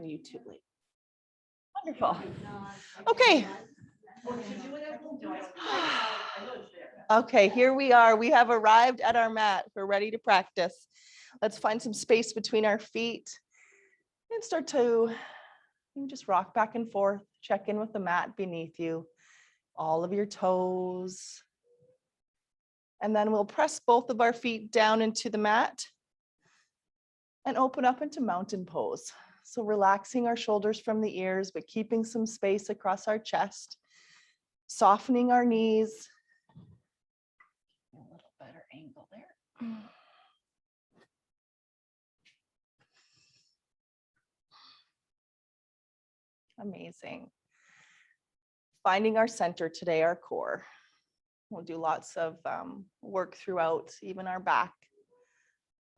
And you too, Lee. Wonderful. Okay. Okay, here we are. We have arrived at our mat. We're ready to practice. Let's find some space between our feet and start to just rock back and forth. Check in with the mat beneath you, all of your toes. And then we'll press both of our feet down into the mat and open up into mountain pose. So relaxing our shoulders from the ears, but keeping some space across our chest, softening our knees. A little better angle there. Amazing. Finding our center today, our core. We'll do lots of work throughout, even our back.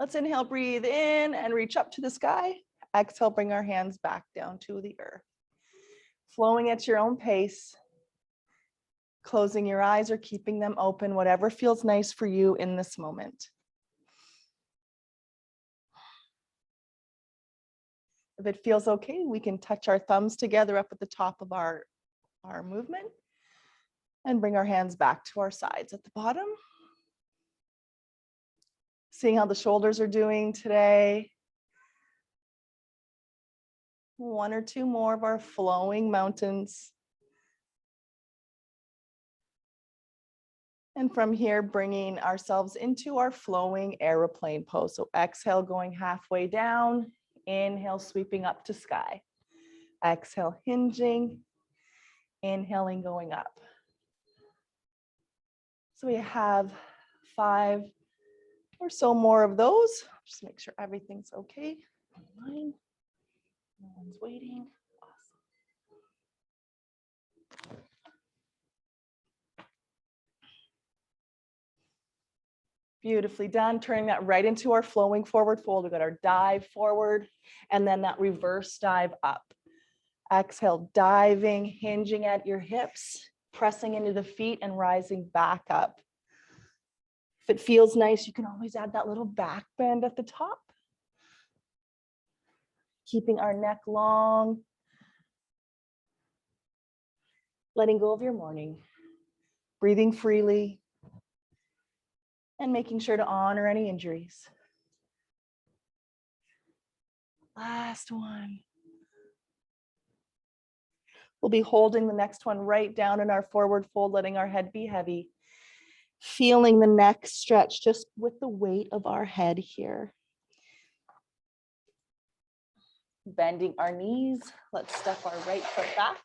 Let's inhale, breathe in and reach up to the sky. Exhale, bring our hands back down to the earth. Flowing at your own pace. Closing your eyes or keeping them open, whatever feels nice for you in this moment. If it feels okay, we can touch our thumbs together up at the top of our movement and bring our hands back to our sides at the bottom. Seeing how the shoulders are doing today. One or two more of our flowing mountains. And from here, bringing ourselves into our flowing aeroplane pose. So exhale, going halfway down. Inhale, sweeping up to sky. Exhale, hinging. Inhaling, going up. So we have 5 or so more of those. Just make sure everything's okay. Online. No one's waiting. Awesome. Beautifully done. Turning that right into our flowing forward fold. We've got our dive forward and then that reverse dive up. Exhale, diving, hinging at your hips, pressing into the feet and rising back up. If it feels nice, you can always add that little back bend at the top. Keeping our neck long. Letting go of your morning. Breathing freely. And making sure to honor any injuries. Last one. We'll be holding the next one right down in our forward fold, letting our head be heavy. Feeling the neck stretch just with the weight of our head here. Bending our knees. Let's step our right foot back.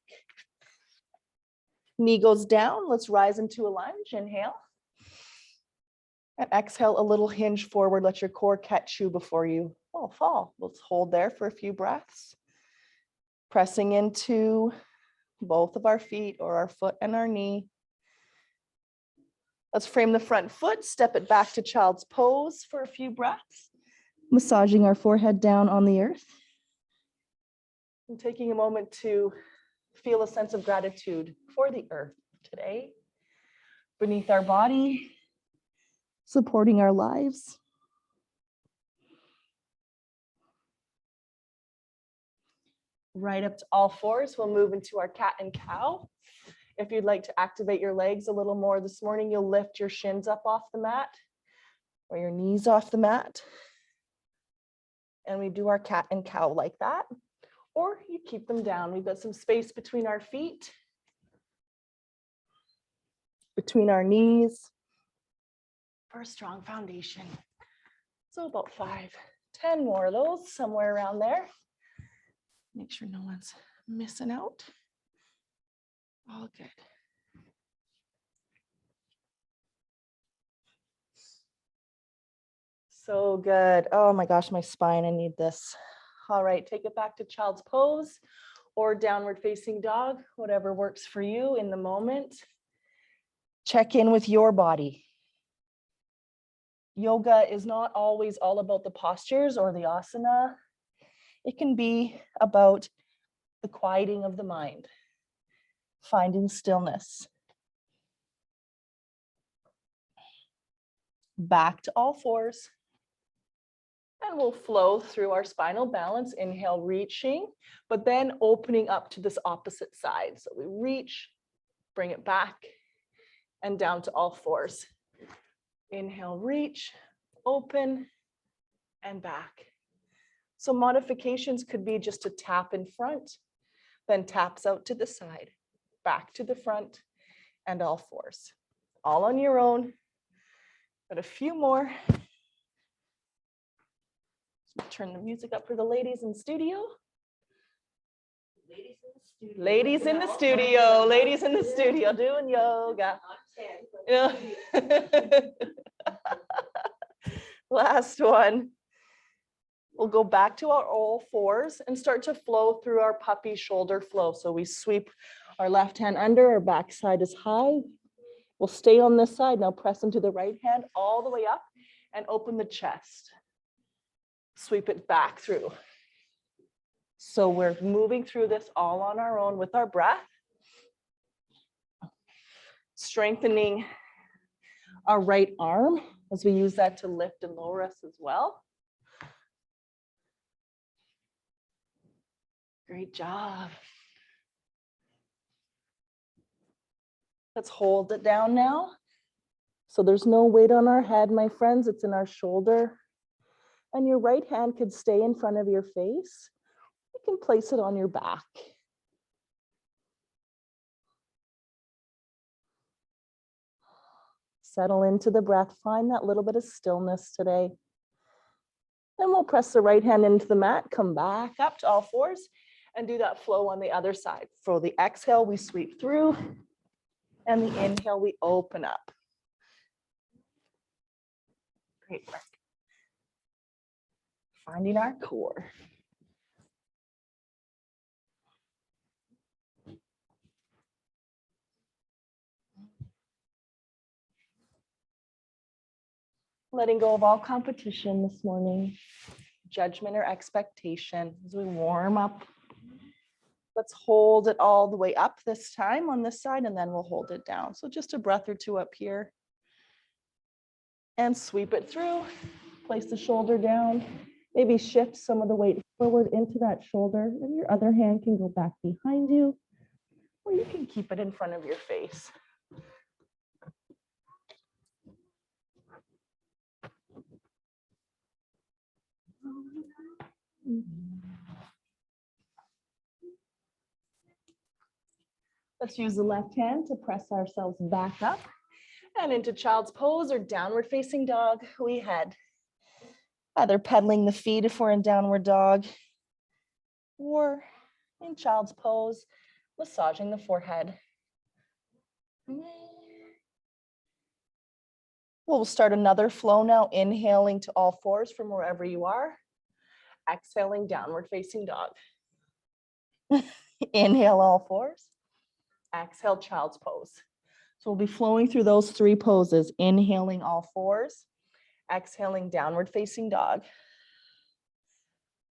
Knee goes down. Let's rise into a lunge. Inhale. And exhale, a little hinge forward. Let your core catch you before you fall. Let's hold there for a few breaths. Pressing into both of our feet or our foot and our knee. Let's frame the front foot, step it back to child's pose for a few breaths. Massaging our forehead down on the earth. And taking a moment to feel a sense of gratitude for the earth today. Beneath our body. Supporting our lives. Right up to all fours, we'll move into our cat and cow. If you'd like to activate your legs a little more this morning, you'll lift your shins up off the mat or your knees off the mat. And we do our cat and cow like that, or you keep them down. We've got some space between our feet, between our knees. For a strong foundation. So about 5, 10 more of those, somewhere around there. Make sure no one's missing out. All good. So good. Oh my gosh, my spine, I need this. All right, take it back to child's pose or downward facing dog, whatever works for you in the moment. Check in with your body. Yoga is not always all about the postures or the asana. It can be about the quieting of the mind, finding stillness. Back to all fours. And we'll flow through our spinal balance. Inhale, reaching, but then opening up to this opposite side. So we reach, bring it back, and down to all fours. Inhale, reach, open, and back. So modifications could be just a tap in front, then taps out to the side, back to the front, and all fours. All on your own, but a few more. Turn the music up for the ladies in studio. Ladies in the studio. Ladies in the studio doing yoga. Yeah. Last one. We'll go back to our all fours and start to flow through our puppy shoulder flow. So we sweep our left hand under, our back side is high. We'll stay on this side. Now press into the right hand all the way up and open the chest. Sweep it back through. So we're moving through this all on our own with our breath. Strengthening our right arm as we use that to lift and lower us as well. Great job. Let's hold it down now. So there's no weight on our head, my friends. It's in our shoulder. And your right hand could stay in front of your face. You can place it on your back. Settle into the breath. Find that little bit of stillness today. Then we'll press the right hand into the mat, come back up to all fours, and do that flow on the other side. For the exhale, we sweep through, and the inhale, we open up. Great work. Finding our core. Letting go of all competition this morning, judgment or expectation as we warm up. Let's hold it all the way up this time on this side, and then we'll hold it down. So just a breath or two up here. And sweep it through. Place the shoulder down. Maybe shift some of the weight forward into that shoulder, and your other hand can go back behind you, or you can keep it in front of your face. Let's use the left hand to press ourselves back up and into child's pose or downward facing dog. We head either pedaling the feet if we're in downward dog, or in child's pose, massaging the forehead. We'll start another flow now, inhaling to all fours from wherever you are. Exhaling, downward facing dog. Inhale, all fours. Exhale, child's pose. So we'll be flowing through those three poses, inhaling all fours, exhaling, downward facing dog,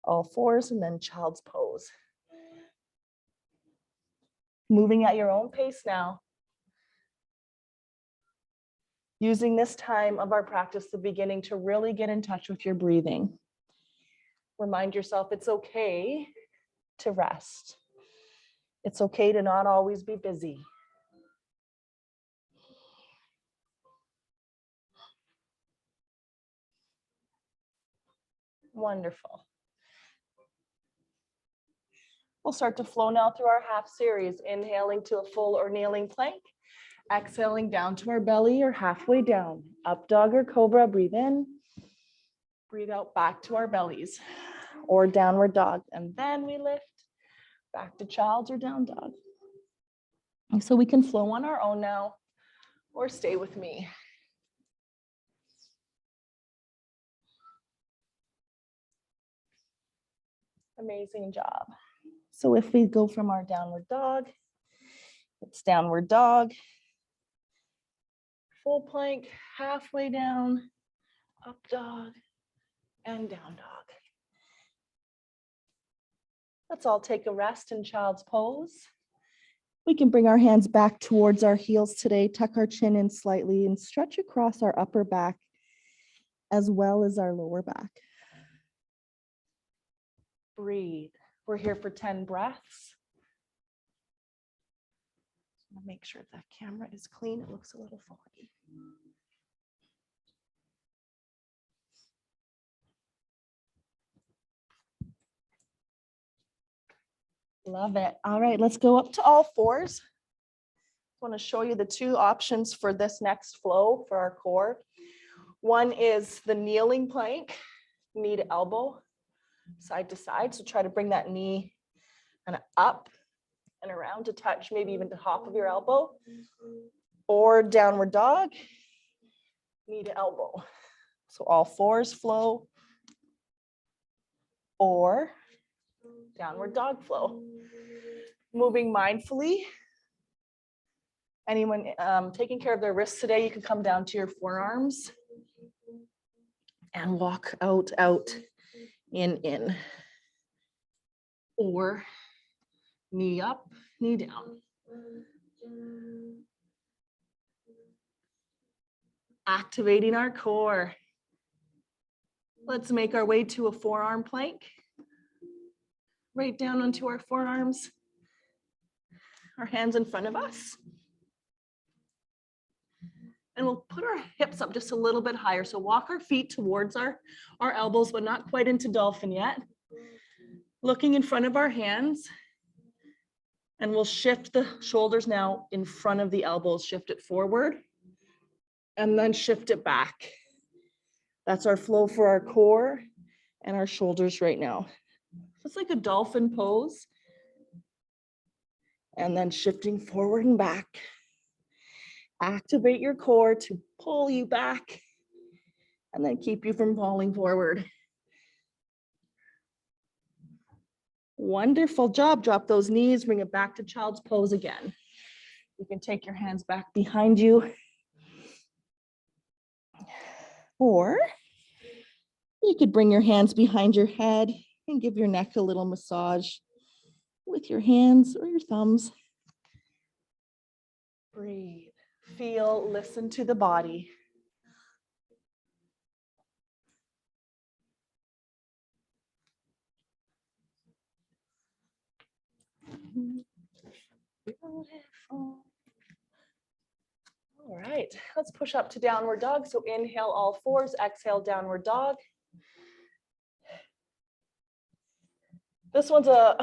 all fours, and then child's pose. Moving at your own pace now. Using this time of our practice, the beginning, to really get in touch with your breathing. Remind yourself it's okay to rest. It's okay to not always be busy. Wonderful. We'll start to flow now through our half series, inhaling to a full or kneeling plank, exhaling down to our belly or halfway down, up dog or cobra, breathe in, breathe out back to our bellies or downward dog, and then we lift back to child's or down dog. And so we can flow on our own now or stay with me. Amazing job. So if we go from our downward dog, it's downward dog, full plank, halfway down, up dog, and down dog. Let's all take a rest in child's pose. We can bring our hands back towards our heels today, tuck our chin in slightly, and stretch across our upper back as well as our lower back. Breathe. We're here for 10 breaths. I'll make sure the camera is clean. It looks a little foggy. Love it. All right, let's go up to all fours. I want to show you the two options for this next flow for our core. One is the kneeling plank, knee to elbow, side to side. So try to bring that knee kind of up and around to touch maybe even the top of your elbow. Or downward dog, knee to elbow. So all fours flow. Or downward dog flow. Moving mindfully. Anyone taking care of their wrists today, you can come down to your forearms and walk out, in. Or knee up, knee down. Activating our core. Let's make our way to a forearm plank. Right down onto our forearms. Our hands in front of us. And we'll put our hips up just a little bit higher. So walk our feet towards our elbows, but not quite into dolphin yet. Looking in front of our hands. And we'll shift the shoulders now in front of the elbows. Shift it forward. And then shift it back. That's our flow for our core and our shoulders right now. It's like a dolphin pose. And then shifting forward and back. Activate your core to pull you back and then keep you from falling forward. Wonderful job. Drop those knees, bring it back to child's pose again. You can take your hands back behind you. Or you could bring your hands behind your head and give your neck a little massage with your hands or your thumbs. Breathe. Feel, listen to the body. Beautiful. All right, let's push up to downward dog. So inhale all fours, exhale downward dog. This one's a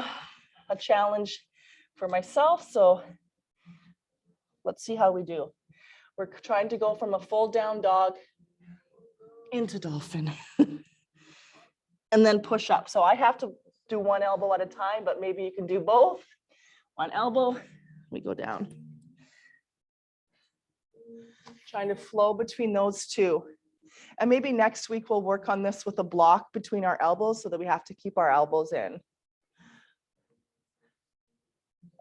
challenge for myself, so let's see how we do. We're trying to go from a full down dog into dolphin and then push up. So I have to do one elbow at a time, but maybe you can do both. One elbow, we go down. Trying to flow between those two. And maybe next week we'll work on this with a block between our elbows so that we have to keep our elbows in.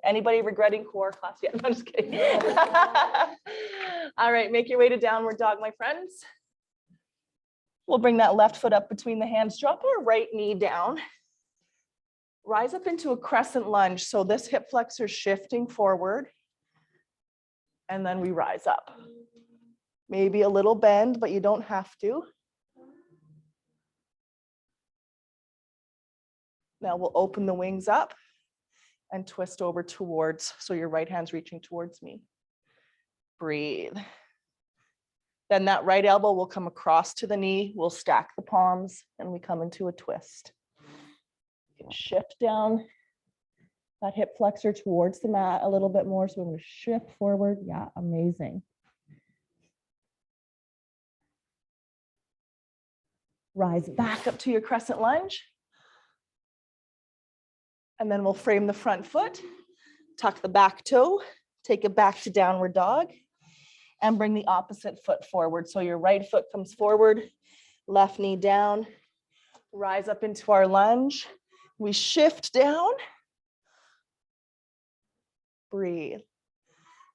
Anybody regretting core class yet? No, I'm just kidding. All right, make your way to downward dog, my friends. We'll bring that left foot up between the hands. Drop our right knee down. Rise up into a crescent lunge. So this hip flexor shifting forward. And then we rise up. Maybe a little bend, but you don't have to. Now we'll open the wings up and twist over towards, so your right hand's reaching towards me. Breathe. Then that right elbow will come across to the knee. We'll stack the palms and we come into a twist. Shift down that hip flexor towards the mat a little bit more. So we're going to shift forward. Yeah, amazing. Rise back up to your crescent lunge. And then we'll frame the front foot, tuck the back toe, take it back to downward dog, and bring the opposite foot forward. So your right foot comes forward, left knee down, rise up into our lunge. We shift down. Breathe.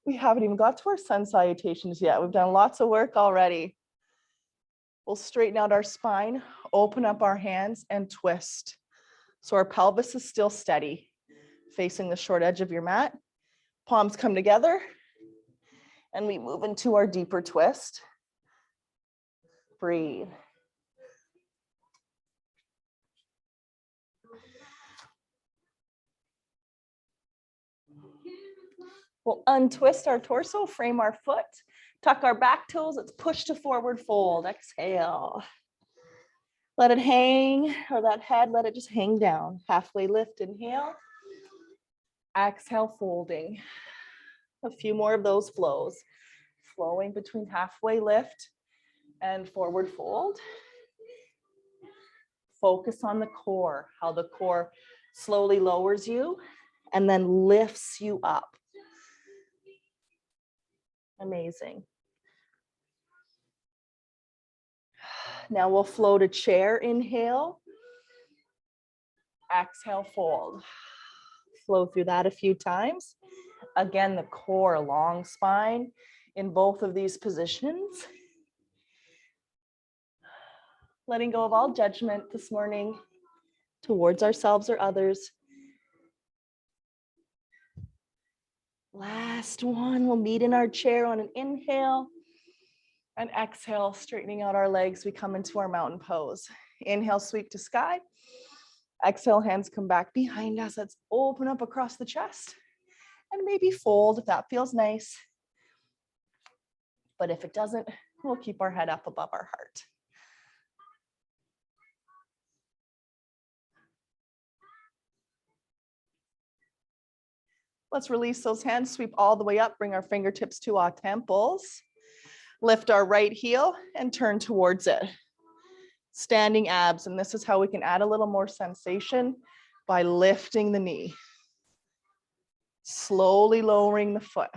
We haven't even got to our sun salutations yet. We've done lots of work already. We'll straighten out our spine, open up our hands, and twist. So our pelvis is still steady, facing the short edge of your mat. Palms come together, and we move into our deeper twist. Breathe. We'll untwist our torso, frame our foot, tuck our back toes. Let's push to forward fold. Exhale. Let it hang, or that head, let it just hang down. Halfway lift, inhale. Exhale, folding. A few more of those flows. Flowing between halfway lift and forward fold. Focus on the core, how the core slowly lowers you and then lifts you up. Amazing. Now we'll float a chair, inhale. Exhale, fold. Flow through that a few times. Again, the core, long spine in both of these positions. Letting go of all judgment this morning towards ourselves or others. Last one, we'll meet in our chair on an inhale and exhale, straightening out our legs. We come into our mountain pose. Inhale, sweep to sky. Exhale, hands come back behind us. Let's open up across the chest and maybe fold if that feels nice. But if it doesn't, we'll keep our head up above our heart. Let's release those hands, sweep all the way up, bring our fingertips to our temples. Lift our right heel and turn towards it. Standing abs, and this is how we can add a little more sensation by lifting the knee. Slowly lowering the foot.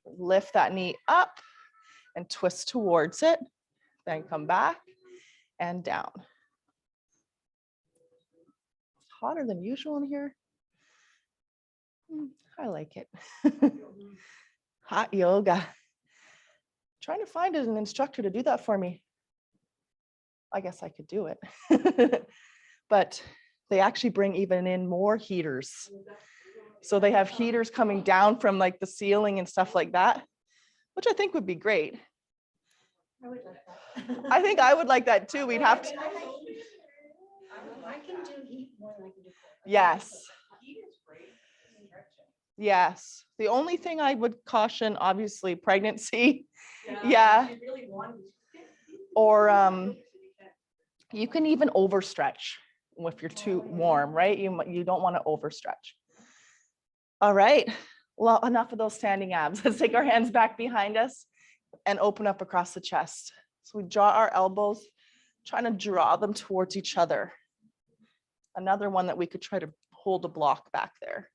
Lift that knee up and twist towards it. Then come back and down. It's hotter than usual in here. I like it. Hot yoga. Trying to find an instructor to do that for me. I guess I could do it. But they actually bring even in more heaters. So they have heaters coming down from like the ceiling and stuff like that, which I think would be great. I would like that. I think I would like that too. We'd have to. I can do heat more than I can do cold. Yes. Heat is great. Yes. The only thing I would caution, obviously, pregnancy. Yeah. Or you can even overstretch if you're too warm, right? You don't want to overstretch. All right. Well, enough of those standing abs. Let's take our hands back behind us and open up across the chest. So we draw our elbows, trying to draw them towards each other. Another one that we could try to hold a block back there.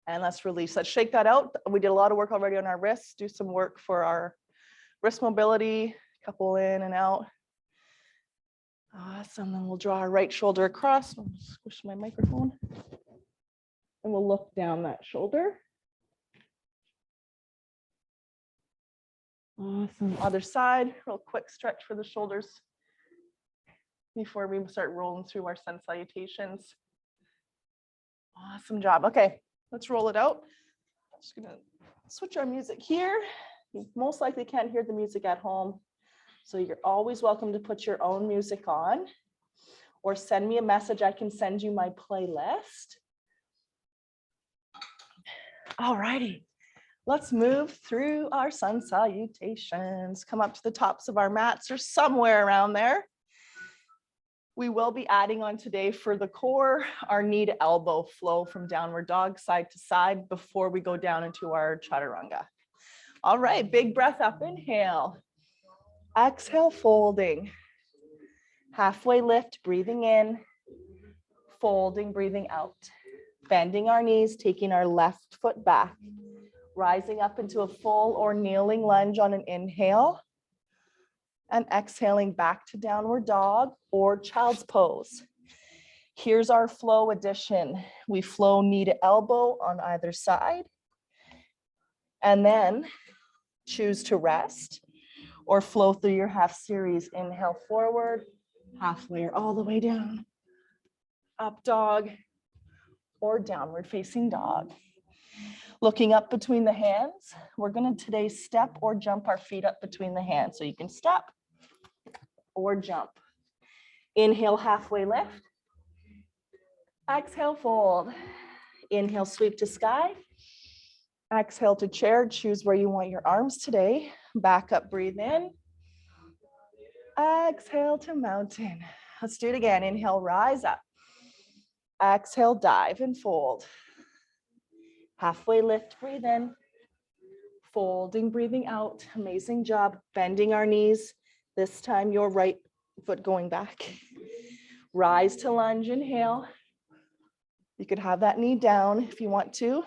And let's release. Let's shake that out. We did a lot of work already on our wrists. Do some work for our wrist mobility. Couple in and out. Awesome. Then we'll draw our right shoulder across. I'll squish my microphone. And we'll look down that shoulder. Awesome. Other side. Real quick stretch for the shoulders before we start rolling through our sun salutations. Awesome job. Okay. Let's roll it out. I'm just gonna switch our music here. You most likely can't hear the music at home, so you're always welcome to put your own music on or send me a message. I can send you my playlist. All righty, let's move through our sun salutations. Come up to the tops of our mats or somewhere around there. We will be adding on today for the core, our knee to elbow flow from downward dog side to side before we go down into our chaturanga. All right, big breath up, inhale. Exhale, folding. Halfway lift, breathing in. Folding, breathing out. Bending our knees, taking our left foot back. Rising up into a full or kneeling lunge on an inhale. And exhaling back to downward dog or child's pose. Here's our flow addition. We flow knee to elbow on either side. And then choose to rest or flow through your half series. Inhale forward, halfway or all the way down. Up dog or downward facing dog. Looking up between the hands, we're going to today step or jump our feet up between the hands. So you can step or jump. Inhale, halfway lift. Exhale, fold. Inhale, sweep to sky. Exhale to chair. Choose where you want your arms today. Back up, breathe in. Exhale to mountain. Let's do it again. Inhale, rise up. Exhale, dive and fold. Halfway lift, breathe in. Folding, breathing out. Amazing job. Bending our knees. This time your right foot going back. Rise to lunge, inhale. You could have that knee down if you want to.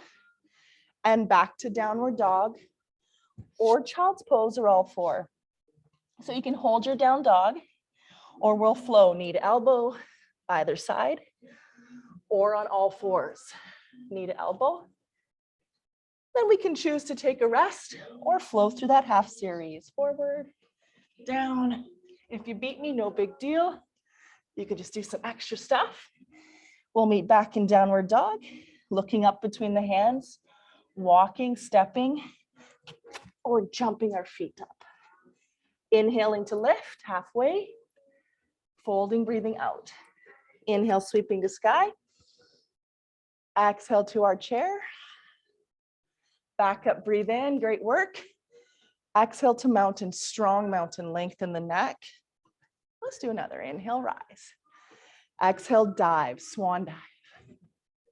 And back to downward dog or child's pose or all four. So you can hold your down dog or we'll flow knee to elbow either side or on all fours, knee to elbow. Then we can choose to take a rest or flow through that half series. Forward, down. If you beat me, no big deal. You can just do some extra stuff. We'll meet back in downward dog, looking up between the hands, walking, stepping, or jumping our feet up. Inhaling to lift, halfway. Folding, breathing out. Inhale, sweeping to sky. Exhale to our chair. Back up, breathe in, great work. Exhale to mountain, strong mountain, lengthen the neck. Let's do another, inhale, rise. Exhale, dive, swan dive.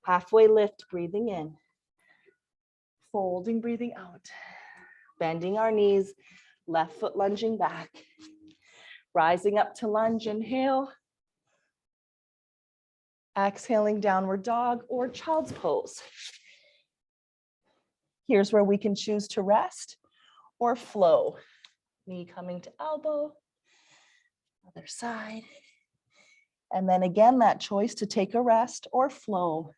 Halfway lift, breathing in. Folding, breathing out. Bending our knees, left foot lunging back. Rising up to lunge, inhale. Exhaling, downward dog or child's pose. Here's where we can choose to rest or flow. Knee coming to elbow, other side. And then again, that choice to take a rest or flow.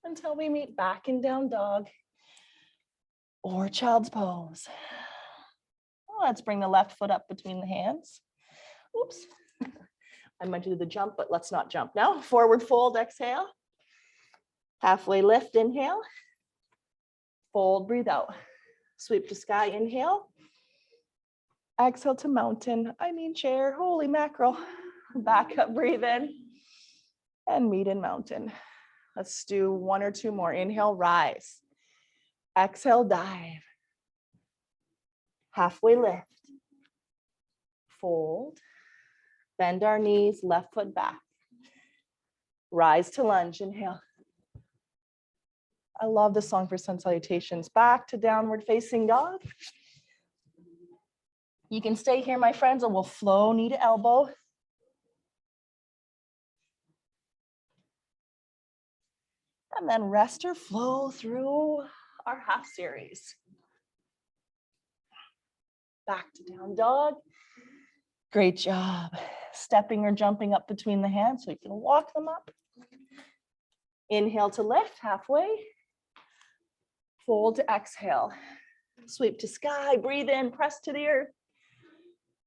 Until we meet back in down dog or child's pose. Let's bring the left foot up between the hands. Oops. I meant to do the jump, but let's not jump now. Forward fold, exhale. Halfway lift, inhale. Fold, breathe out. Sweep to sky, inhale. Exhale to mountain, chair, holy mackerel. Back up, breathe in. And meet in mountain. Let's do one or two more. Inhale, rise. Exhale, dive. Halfway lift. Fold. Bend our knees, left foot back. Rise to lunge, inhale. I love the song for sun salutations. Back to downward facing dog. You can stay here, my friends, and we'll flow knee to elbow. And then rest or flow through our half series. Back to down dog. Great job. Stepping or jumping up between the hands so you can walk them up. Inhale to lift, halfway. Fold to exhale. Sweep to sky, breathe in, press to the earth.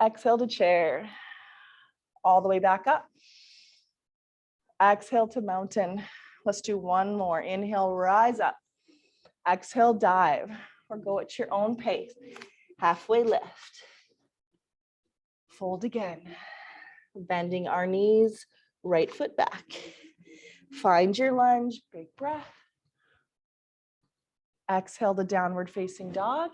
Exhale to chair. All the way back up. Exhale to mountain. Let's do one more. Inhale, rise up. Exhale, dive, or go at your own pace. Halfway lift. Fold again. Bending our knees, right foot back. Find your lunge, big breath. Exhale the downward facing dog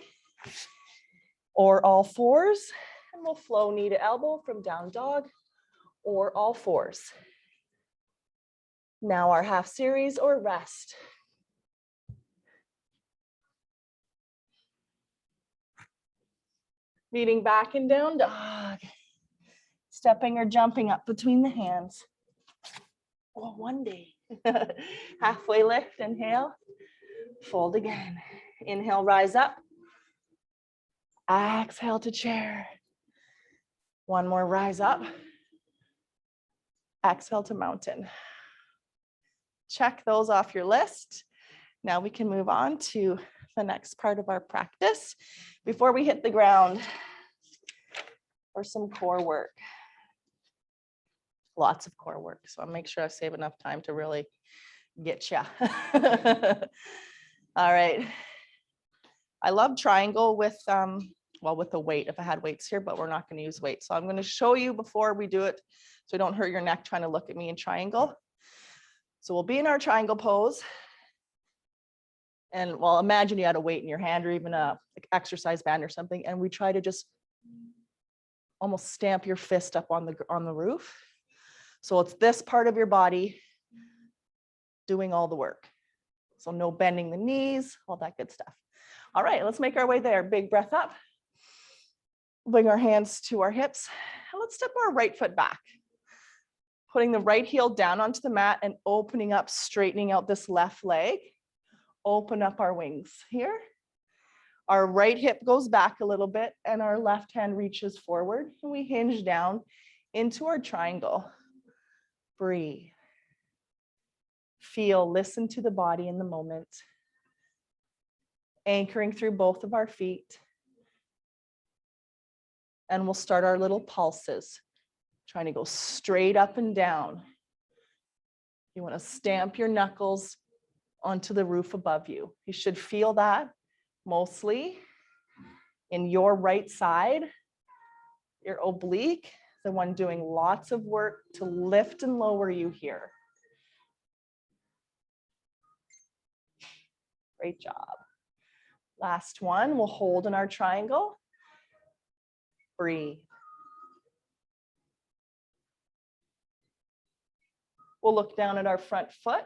or all fours, and we'll flow knee to elbow from down dog or all fours. Now our half series or rest. Meeting back in down dog. Stepping or jumping up between the hands. Oh, one day. Halfway lift, inhale. Fold again. Inhale, rise up. Exhale to chair. One more, rise up. Exhale to mountain. Check those off your list. Now we can move on to the next part of our practice before we hit the ground for some core work. Lots of core work, so I'll make sure I save enough time to really get you. All right. I love triangle with well, with the weight, if I had weights here, but we're not going to use weight. So I'm going to show you before we do it so don't hurt your neck trying to look at me in triangle. So we'll be in our triangle pose. And well, imagine you had a weight in your hand or even a exercise band or something. And we try to just almost stamp your fist up on the roof. So it's this part of your body doing all the work. So no bending the knees, all that good stuff. All right, let's make our way there. Big breath up. Bring our hands to our hips. And let's step our right foot back. Putting the right heel down onto the mat and opening up, straightening out this left leg. Open up our wings here. Our right hip goes back a little bit and our left hand reaches forward and we hinge down into our triangle. Breathe. Feel, listen to the body in the moment. Anchoring through both of our feet. And we'll start our little pulses. Trying to go straight up and down. You want to stamp your knuckles onto the roof above you. You should feel that mostly in your right side, your oblique, the one doing lots of work to lift and lower you here. Great job. Last one, we'll hold in our triangle. Breathe. We'll look down at our front foot.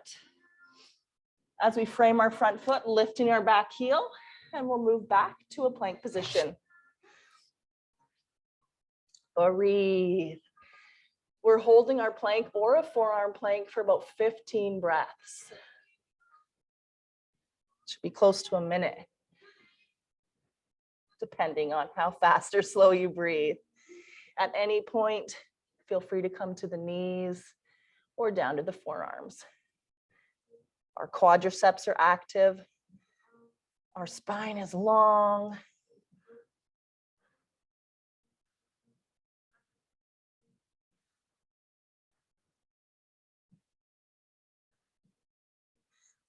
As we frame our front foot, lifting our back heel, and we'll move back to a plank position. Breathe. We're holding our plank or a forearm plank for about 15 breaths. Should be close to a minute, depending on how fast or slow you breathe. At any point, feel free to come to the knees or down to the forearms. Our quadriceps are active. Our spine is long.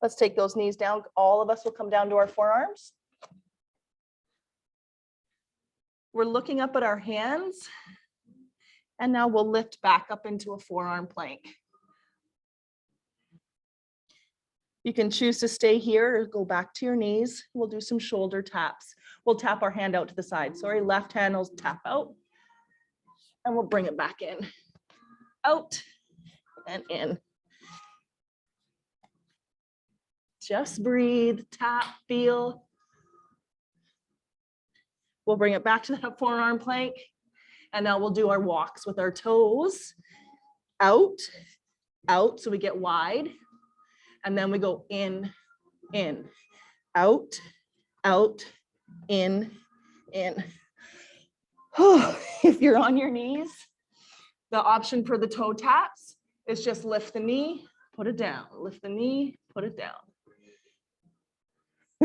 Let's take those knees down. All of us will come down to our forearms. We're looking up at our hands. And now we'll lift back up into a forearm plank. You can choose to stay here or go back to your knees. We'll do some shoulder taps. We'll tap our hand out to the side. Sorry, left hand will tap out. And we'll bring it back in. Out and in. Just breathe, tap, feel. We'll bring it back to that forearm plank. And now we'll do our walks with our toes. Out, out, so we get wide. And then we go in, out, out, in. If you're on your knees, the option for the toe taps is just lift the knee, put it down, lift the knee, put it down.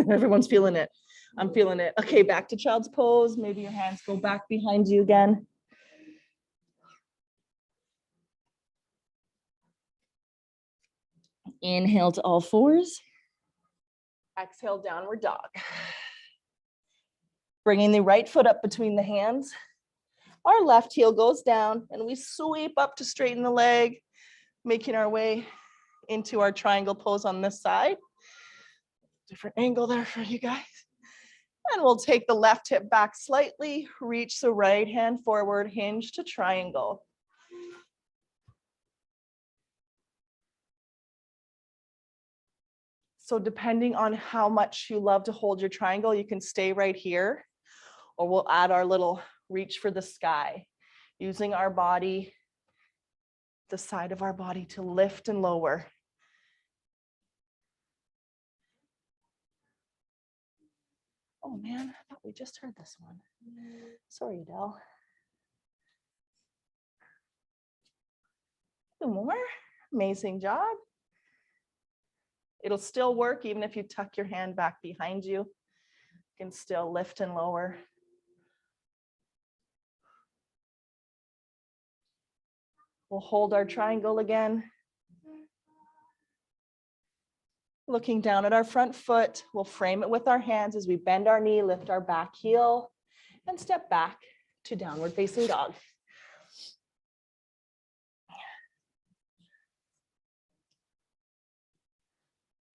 Everyone's feeling it. I'm feeling it. Okay, back to child's pose. Maybe your hands go back behind you again. Inhale to all fours. Exhale, downward dog. Bringing the right foot up between the hands. Our left heel goes down and we sweep up to straighten the leg, making our way into our triangle pose on this side. Different angle there for you guys. And we'll take the left hip back slightly, reach the right hand forward, hinge to triangle. So depending on how much you love to hold your triangle, you can stay right here, or we'll add our little reach for the sky, using our body, the side of our body to lift and lower. Oh man, I thought we just heard this one. Sorry, Adele. Two more. Amazing job. It'll still work even if you tuck your hand back behind you. You can still lift and lower. We'll hold our triangle again. Looking down at our front foot, we'll frame it with our hands as we bend our knee, lift our back heel, and step back to downward facing dog.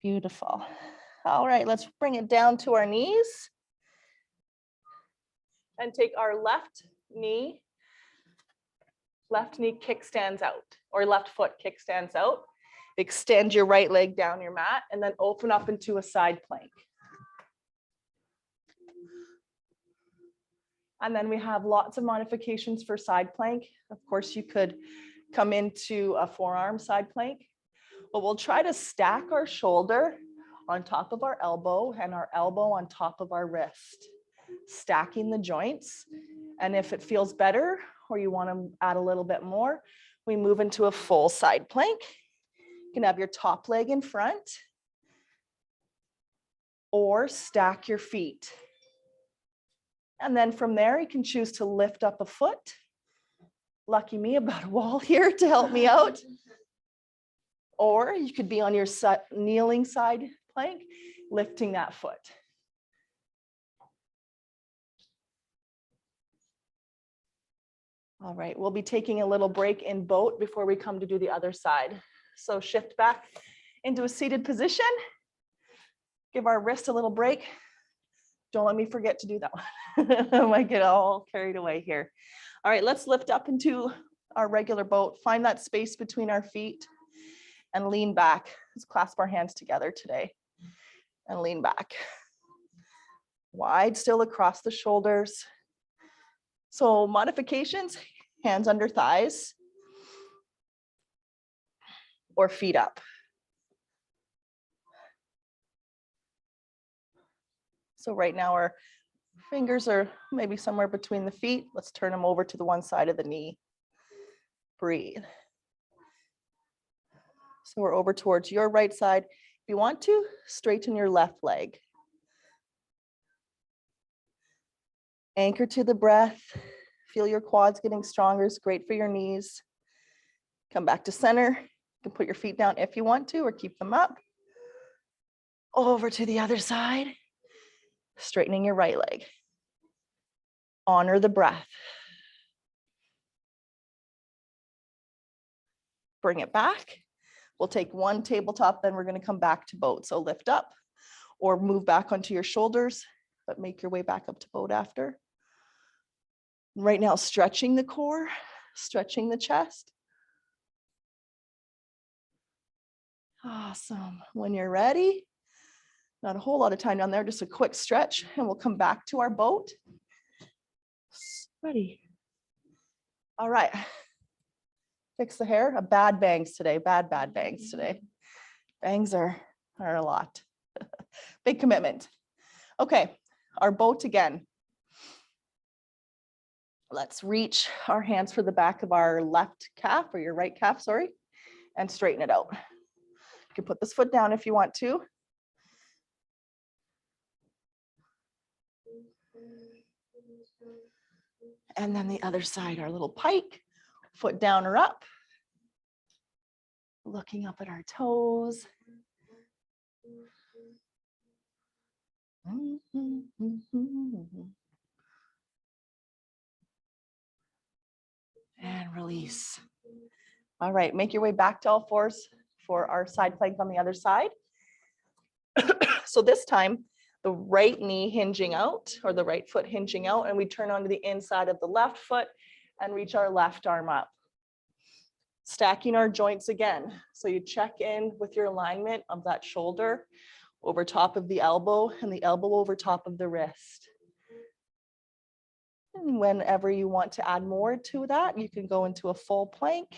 Beautiful. All right, let's bring it down to our knees and take our left knee kickstands out, or left foot kickstands out. Extend your right leg down your mat and then open up into a side plank. And then we have lots of modifications for side plank. Of course, you could come into a forearm side plank, but we'll try to stack our shoulder on top of our elbow and our elbow on top of our wrist, stacking the joints. And if it feels better, or you want to add a little bit more, we move into a full side plank. You can have your top leg in front or stack your feet. And then from there, you can choose to lift up a foot. Lucky me, I've got a wall here to help me out. Or you could be on your kneeling side plank, lifting that foot. All right, we'll be taking a little break in boat before we come to do the other side. So shift back into a seated position. Give our wrist a little break. Don't let me forget to do that one. I might get all carried away here. All right, let's lift up into our regular boat. Find that space between our feet and lean back. Let's clasp our hands together today and lean back. Wide still across the shoulders. So modifications, hands under thighs or feet up. So right now our fingers are maybe somewhere between the feet. Let's turn them over to the one side of the knee. Breathe. So we're over towards your right side. If you want to, straighten your left leg. Anchor to the breath. Feel your quads getting stronger. It's great for your knees. Come back to center. You can put your feet down if you want to, or keep them up. Over to the other side. Straightening your right leg. Honor the breath. Bring it back. We'll take one tabletop, then we're going to come back to boat. So lift up or move back onto your shoulders, but make your way back up to boat after. Right now, stretching the core, stretching the chest. Awesome. When you're ready, not a whole lot of time down there, just a quick stretch, and we'll come back to our boat. Ready. All right. Fix the hair. Bad bangs today. Bad bangs today. Bangs are a lot. Big commitment. Okay, our boat again. Let's reach our hands for the back of our left calf, or your right calf, sorry, and straighten it out. You can put this foot down if you want to. And then the other side, our little pike, foot down or up. Looking up at our toes. And release. All right, make your way back to all fours for our side plank on the other side. So this time, the right knee hinging out, or the right foot hinging out, and we turn onto the inside of the left foot and reach our left arm up. Stacking our joints again. So you check in with your alignment of that shoulder over top of the elbow and the elbow over top of the wrist. And whenever you want to add more to that, you can go into a full plank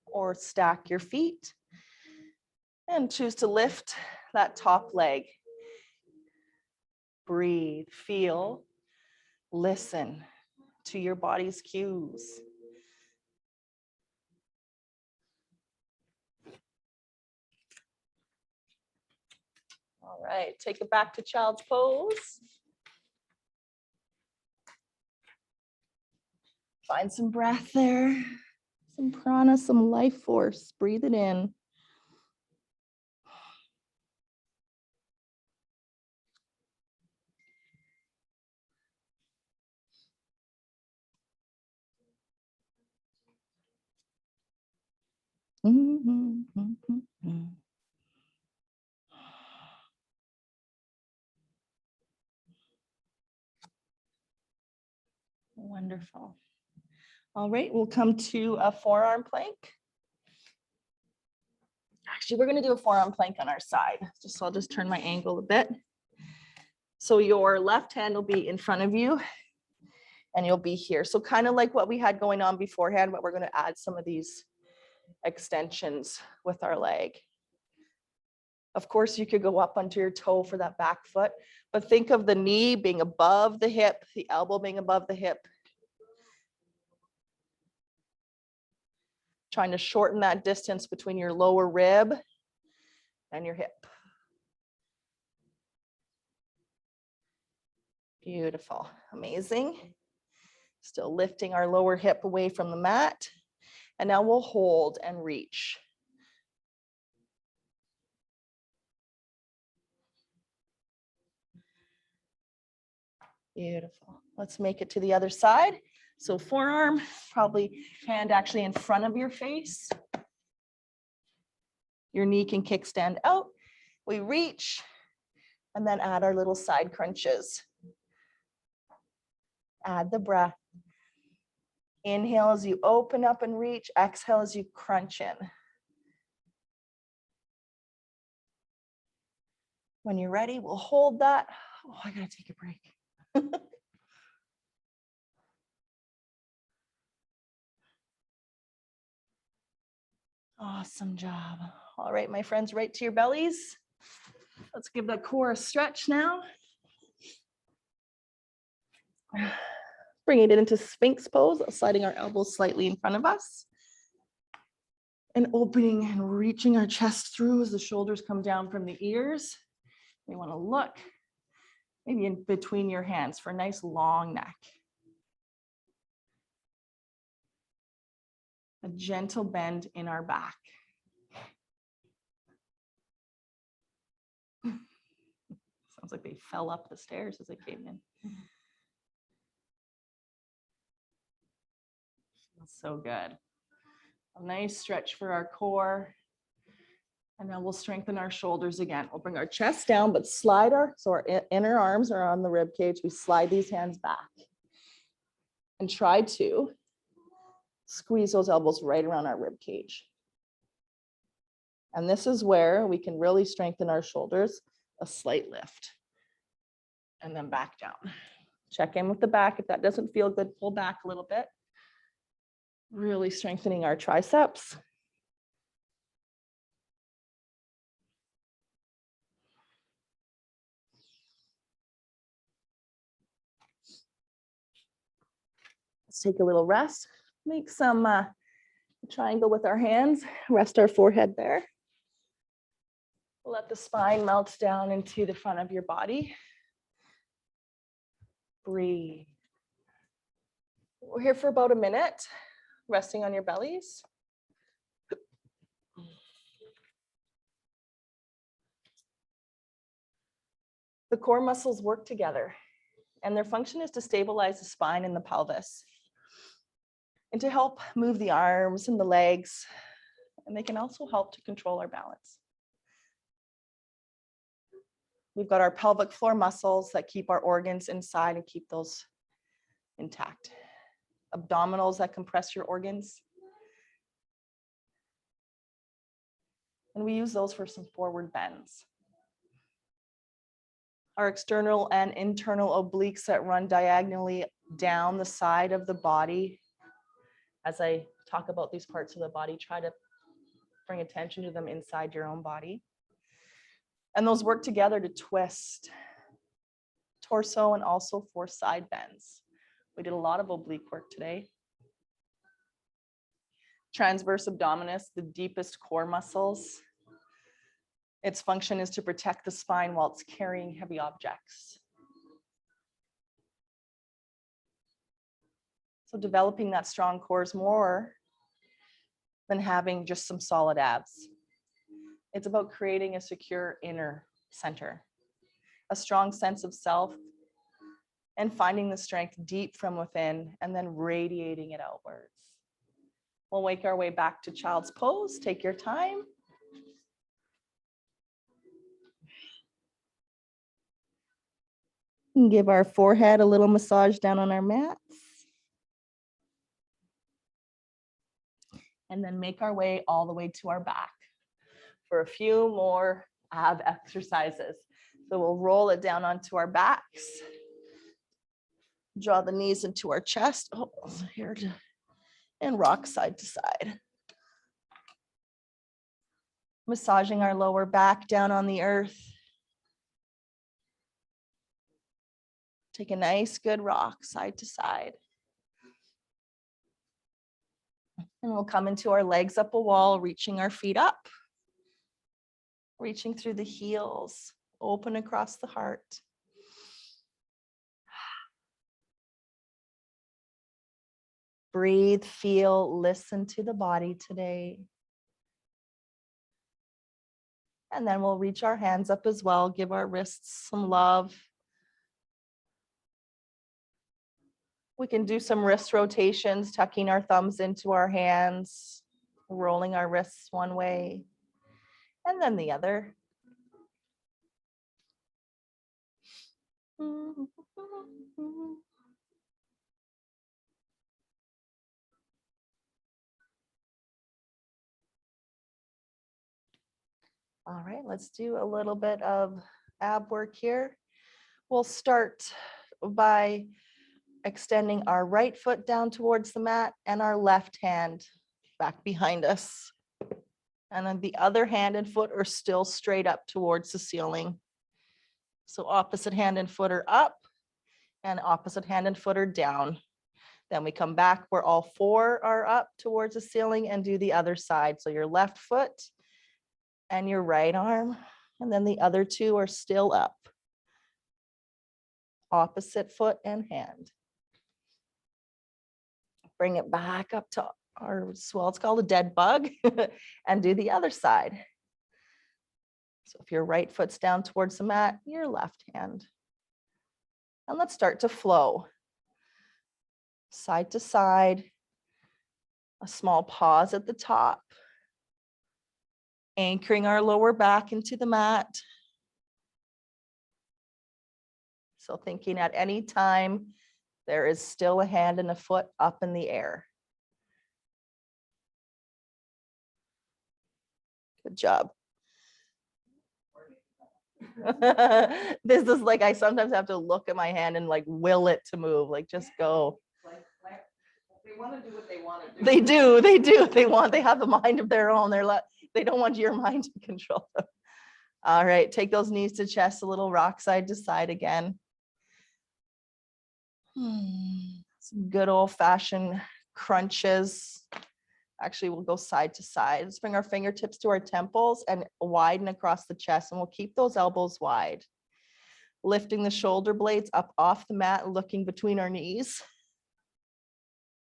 or stack your feet and choose to lift that top leg. Breathe, feel, listen to your body's cues. All right, take it back to child's pose. Find some breath there, some prana, some life force. Breathe it in. Wonderful. All right, we'll come to a forearm plank. Actually, we're going to do a forearm plank on our side. So I'll just turn my angle a bit. So your left hand will be in front of you and you'll be here. So kind of like what we had going on beforehand, but we're going to add some of these extensions with our leg. Of course, you could go up onto your toe for that back foot, but think of the knee being above the hip, the elbow being above the hip. Trying to shorten that distance between your lower rib and your hip. Beautiful, amazing. Still lifting our lower hip away from the mat. And now we'll hold and reach. Beautiful. Let's make it to the other side. So forearm, probably hand actually in front of your face. Your knee can kickstand out. We reach and then add our little side crunches. Add the breath. Inhale as you open up and reach. Exhale as you crunch in. When you're ready, we'll hold that. Oh, I gotta take a break. Awesome job. All right, my friends, right to your bellies. Let's give the core a stretch now. Bringing it into Sphinx pose, sliding our elbows slightly in front of us. And opening and reaching our chest through as the shoulders come down from the ears. You want to look maybe in between your hands for a nice long neck. A gentle bend in our back. Sounds like they fell up the stairs as they came in. That's so good. A nice stretch for our core. And then we'll strengthen our shoulders again. We'll bring our chest down, but slide so our inner arms are on the rib cage. We slide these hands back and try to squeeze those elbows right around our rib cage. And this is where we can really strengthen our shoulders, a slight lift, and then back down. Check in with the back. If that doesn't feel good, pull back a little bit. Really strengthening our triceps. Let's take a little rest. Make some triangle with our hands. Rest our forehead there. Let the spine melt down into the front of your body. Breathe. We're here for about a minute, resting on your bellies. The core muscles work together, and their function is to stabilize the spine and the pelvis, and to help move the arms and the legs, and they can also help to control our balance. We've got our pelvic floor muscles that keep our organs inside and keep those intact. Abdominals that compress your organs. And we use those for some forward bends. Our external and internal obliques that run diagonally down the side of the body. As I talk about these parts of the body, try to bring attention to them inside your own body. And those work together to twist torso and also for side bends. We did a lot of oblique work today. Transverse abdominis, the deepest core muscles. Its function is to protect the spine while it's carrying heavy objects. So developing that strong core is more than having just some solid abs. It's about creating a secure inner center, a strong sense of self, and finding the strength deep from within and then radiating it outwards. We'll make our way back to child's pose. Take your time. And give our forehead a little massage down on our mats. And then make our way all the way to our back for a few more ab exercises. So we'll roll it down onto our backs. Draw the knees into our chest. Oh, here to, and rock side to side. Massaging our lower back down on the earth. Take a nice good rock side to side. And we'll come into our legs up a wall, reaching our feet up. Reaching through the heels, open across the heart. Breathe, feel, listen to the body today. And then we'll reach our hands up as well, give our wrists some love. We can do some wrist rotations, tucking our thumbs into our hands, rolling our wrists one way, and then the other. All right, let's do a little bit of ab work here. We'll start by extending our right foot down towards the mat and our left hand back behind us. And then the other hand and foot are still straight up towards the ceiling. So opposite hand and foot are up and opposite hand and foot are down. Then we come back where all four are up towards the ceiling and do the other side. So your left foot and your right arm, and then the other two are still up. Opposite foot and hand. Bring it back up to our, well, it's called a dead bug, and do the other side. So if your right foot's down towards the mat, your left hand. And let's start to flow. Side to side, a small pause at the top. Anchoring our lower back into the mat. So thinking at any time, there is still a hand and a foot up in the air. Good job. This is like, I sometimes have to look at my hand and like will it to move, like just go. They want to do what they want to do. They do. They have a mind of their own. They don't want your mind to control them. All right, take those knees to chest, a little rock side to side again. Some good old fashioned crunches. Actually, we'll go side to side. Let's bring our fingertips to our temples and widen across the chest, and we'll keep those elbows wide. Lifting the shoulder blades up off the mat, looking between our knees.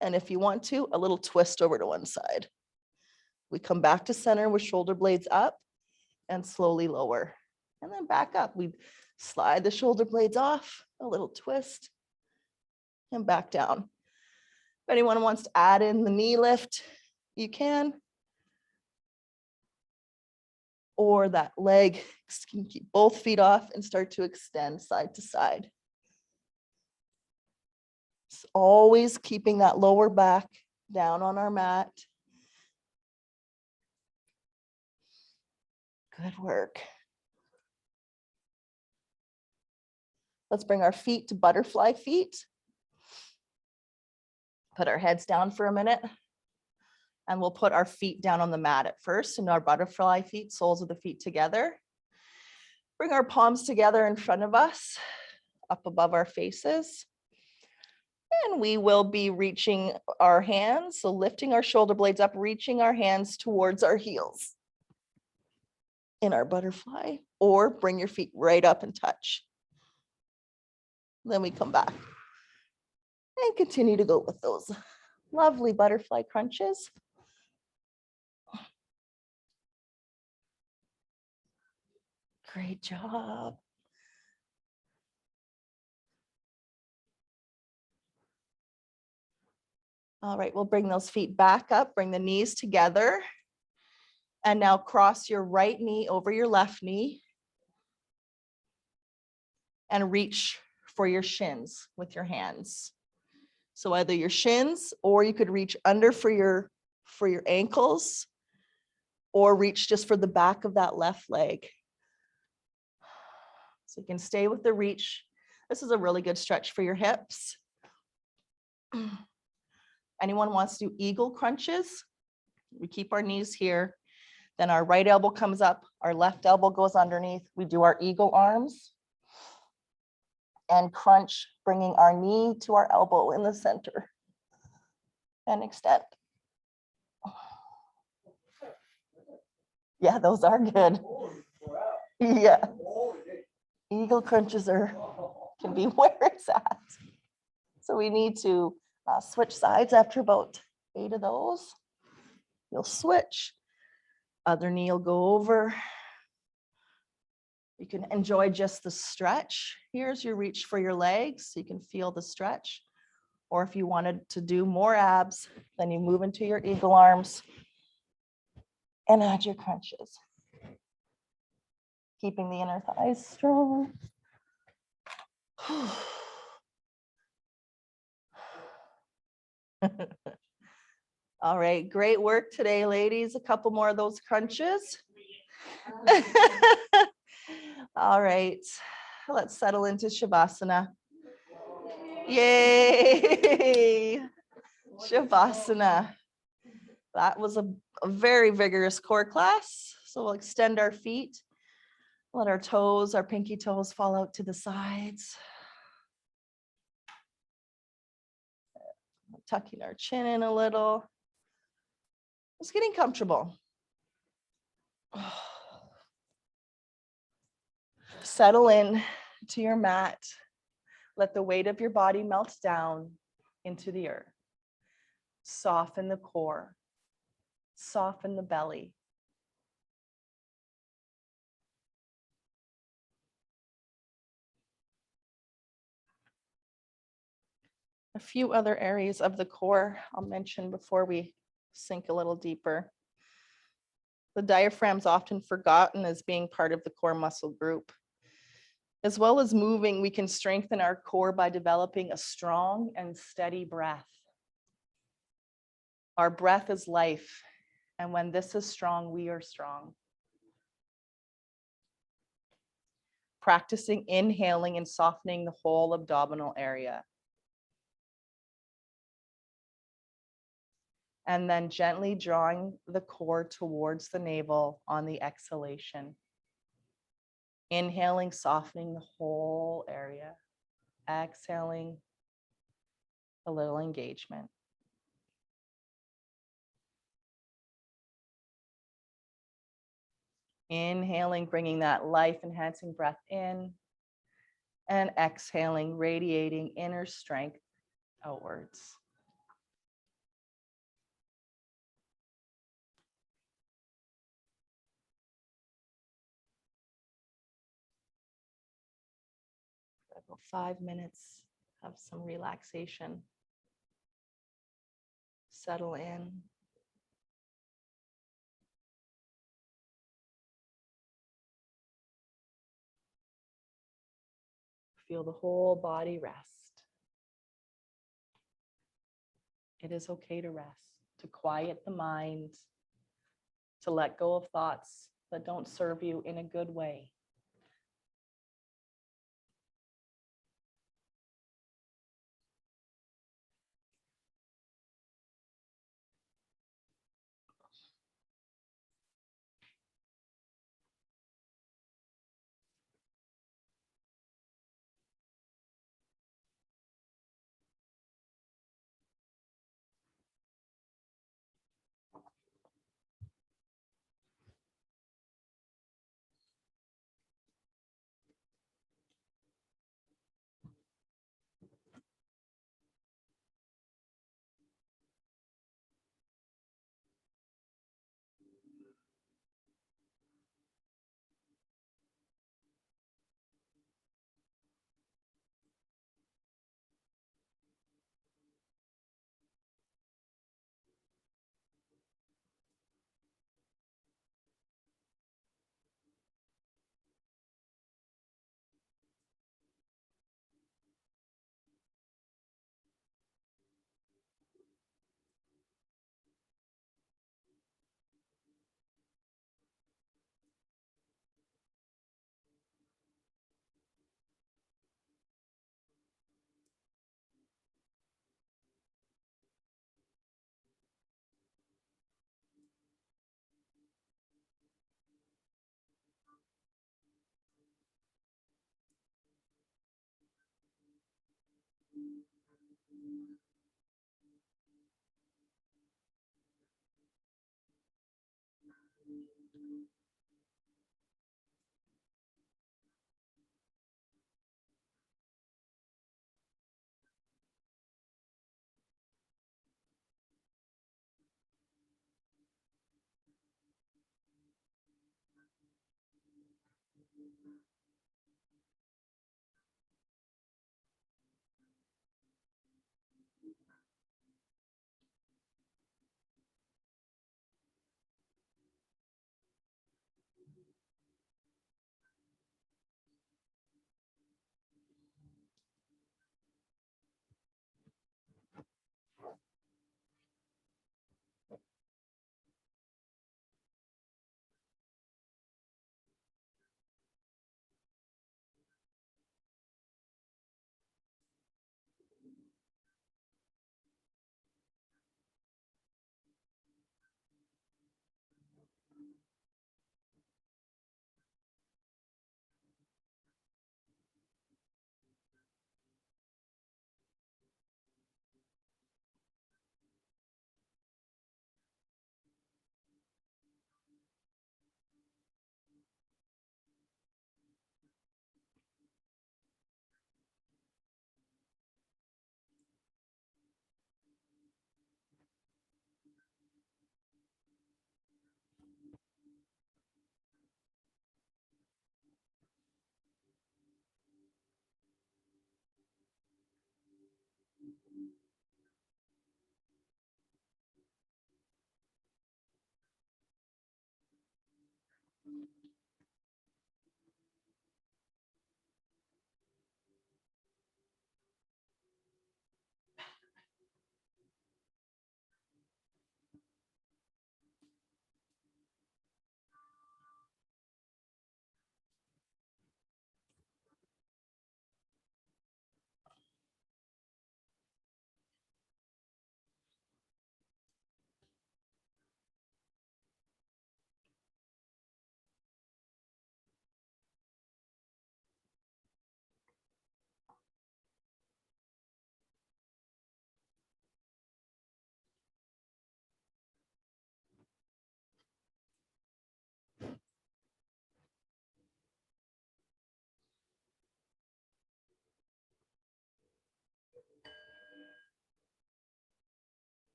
And if you want to, a little twist over to one side. We come back to center with shoulder blades up and slowly lower. And then back up. We slide the shoulder blades off, a little twist, and back down. If anyone wants to add in the knee lift, you can. Or that leg, you can keep both feet off and start to extend side to side. It's always keeping that lower back down on our mat. Good work. Let's bring our feet to butterfly feet. Put our heads down for a minute. And we'll put our feet down on the mat at first, and our butterfly feet, soles of the feet together. Bring our palms together in front of us, up above our faces. And we will be reaching our hands, so lifting our shoulder blades up, reaching our hands towards our heels in our butterfly, or bring your feet right up and touch. Then we come back and continue to go with those lovely butterfly crunches. Great job. All right, we'll bring those feet back up, bring the knees together. And now cross your right knee over your left knee and reach for your shins with your hands. So either your shins, or you could reach under for your ankles, or reach just for the back of that left leg. So you can stay with the reach. This is a really good stretch for your hips. Anyone wants to do eagle crunches? We keep our knees here. Then our right elbow comes up, our left elbow goes underneath. We do our eagle arms and crunch, bringing our knee to our elbow in the center and extend. Yeah, those are good. Yeah. Eagle crunches can be where it's at. So we need to switch sides after about 8 of those. You'll switch. Other knee will go over. You can enjoy just the stretch. Here's your reach for your legs, so you can feel the stretch. Or if you wanted to do more abs, then you move into your eagle arms and add your crunches. Keeping the inner thighs strong. All right, great work today, ladies. A couple more of those crunches. All right, let's settle into Shavasana. Yay! Shavasana. That was a very vigorous core class. So we'll extend our feet, let our toes, our pinky toes fall out to the sides. Tucking our chin in a little. Just getting comfortable. Settle in to your mat. Let the weight of your body melt down into the earth. Soften the core. Soften the belly. A few other areas of the core I'll mention before we sink a little deeper. The diaphragm is often forgotten as being part of the core muscle group. As well as moving, we can strengthen our core by developing a strong and steady breath. Our breath is life, and when this is strong, we are strong. Practicing inhaling and softening the whole abdominal area. And then gently drawing the core towards the navel on the exhalation. Inhaling, softening the whole area. Exhaling, a little engagement. Inhaling, bringing that life-enhancing breath in, and exhaling, radiating inner strength outwards. About 5 minutes of some relaxation. Settle in. Feel the whole body rest. It is okay to rest, to quiet the mind, to let go of thoughts that don't serve you in a good way.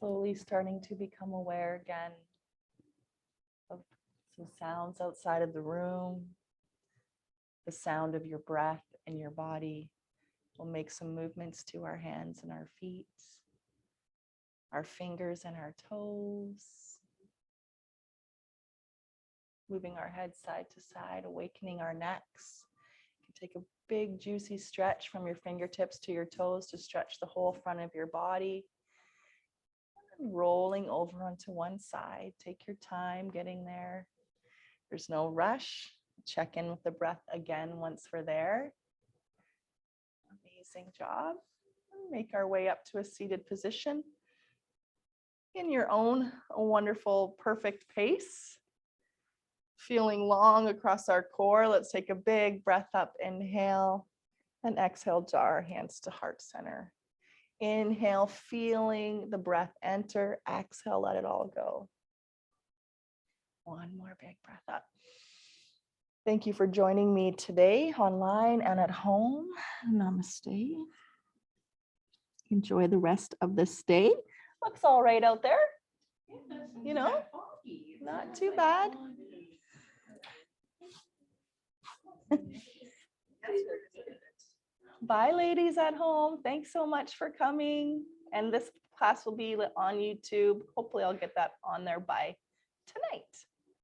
Slowly starting to become aware again of some sounds outside of the room, the sound of your breath and your body. We'll make some movements to our hands and our feet, our fingers and our toes. Moving our head side to side, awakening our necks. You can take a big juicy stretch from your fingertips to your toes to stretch the whole front of your body. Rolling over onto one side. Take your time getting there. There's no rush. Check in with the breath again once we're there. Amazing job. Make our way up to a seated position in your own wonderful, perfect pace. Feeling long across our core. Let's take a big breath up. Inhale and exhale, draw our hands to heart center. Inhale, feeling the breath enter. Exhale, let it all go. One more big breath up. Thank you for joining me today online and at home. Namaste. Enjoy the rest of this day. Looks all right out there. You know, not too bad. Bye, ladies at home. Thanks so much for coming. And this class will be on YouTube. Hopefully I'll get that on there by tonight.